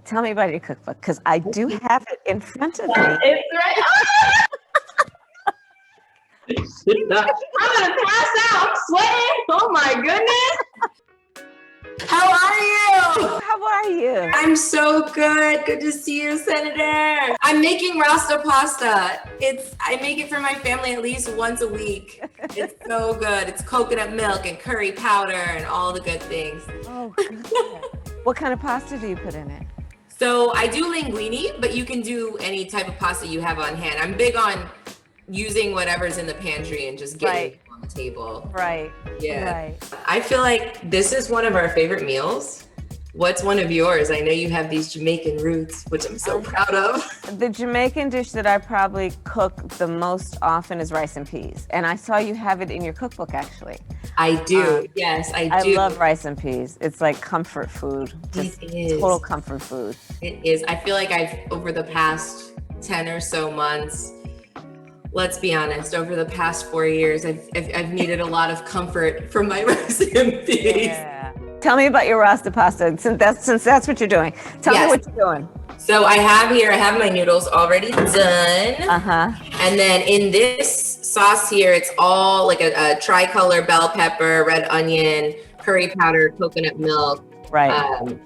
Tell me about your cookbook, because I do have it in front of me. It's right. I'm gonna pass out. I'm sweating. Oh my goodness. How are you? How are you? I'm so good. Good to see you, Senator. I'm making Rasta Pasta. I make it for my family at least once a week. It's so good. It's coconut milk and curry powder and all the good things. Oh, good. What kind of pasta do you put in it? So I do linguine, but you can do any type of pasta you have on hand. I'm big on using whatever's in the pantry and just getting it on the table. Right. Yeah. Right. I feel like this is one of our favorite meals. What's one of yours? I know you have these Jamaican roots, which I'm so proud of. The Jamaican dish that I probably cook the most often is rice and peas. And I saw you have it in your cookbook, actually. I do. Yes, I do. I love rice and peas. It's like comfort food. Just It is. total comfort food. It is. I feel like over the past 10 or so months, let's be honest, over the past 4 years, I've needed a lot of comfort from my rice and peas. Yeah. Tell me about your Rasta Pasta, since that's what you're doing. Tell me what you're doing. So I have my noodles already done. And then in this sauce here, it's all like a tricolor bell pepper, red onion, curry powder, coconut milk,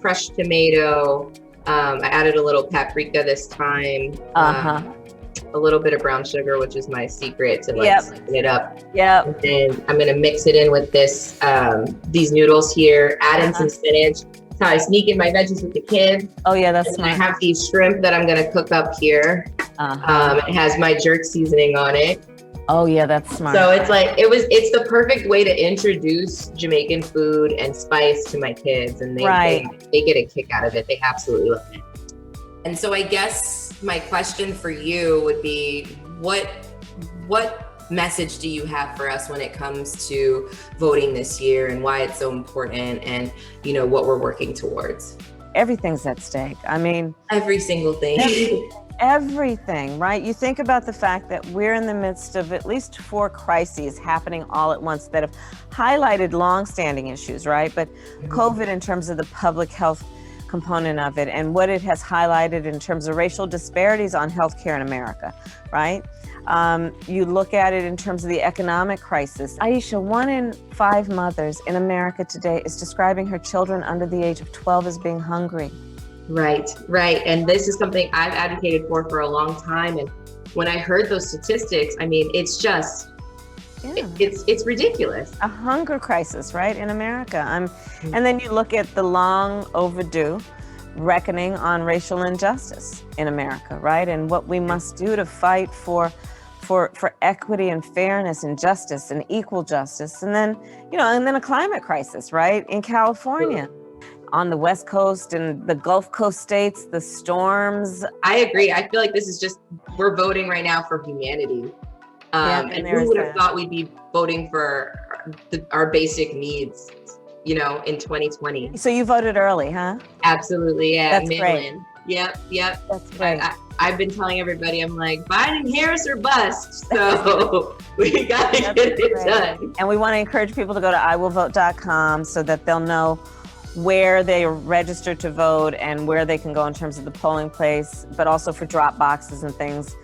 crushed tomato. I added a little paprika this time. A little bit of brown sugar, which is my secret to sweeten it up. And then I'm gonna mix it in with these noodles here, add in some spinach. That's how I sneak in my veggies with the kids. Oh yeah, that's smart. I have these shrimp that I'm gonna cook up here. It has my jerk seasoning on it. Oh yeah, that's smart. So it's the perfect way to introduce Jamaican food and spice to my kids, and they get a kick out of it. They absolutely love it. And so I guess my question for you would be, what message do you have for us when it comes to voting this year, and why it's so important, and what we're working towards? Everything's at stake. I mean, every single thing. Everything, right? You think about the fact that we're in the midst of at least 4 crises happening all at once that have highlighted long-standing issues, right? But COVID, in terms of the public health component of it, and what it has highlighted in terms of racial disparities on healthcare in America, right? You look at it in terms of the economic crisis. Aisha, 1 in 5 mothers in America today is describing her children under the age of 12 as being hungry. Right. And this is something I've advocated for a long time. And when I heard those statistics, I mean, it's just, it's ridiculous. A hunger crisis, right, in America. And then you look at the long overdue reckoning on racial injustice in America, right? And what we must do to fight for equity and fairness and justice and equal justice. And then, and then a climate crisis, right, in California. On the West Coast and the Gulf Coast states, the storms. I agree. I feel like this is we're voting right now for humanity. And who would have thought we'd be voting for our basic needs, in 2020. So you voted early, huh? Absolutely, yeah. That's great. Yep. That's great. I've been telling everybody, I'm like, Biden, Harris, or bust. So we got to get it done. And we want to encourage people to go to iwillvote.com so that they'll know where they are registered to vote and where they can go in terms of the polling place, but also for drop boxes and things.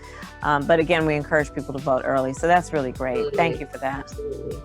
But again, we encourage people to vote early. So that's really great. Thank you for that. Absolutely.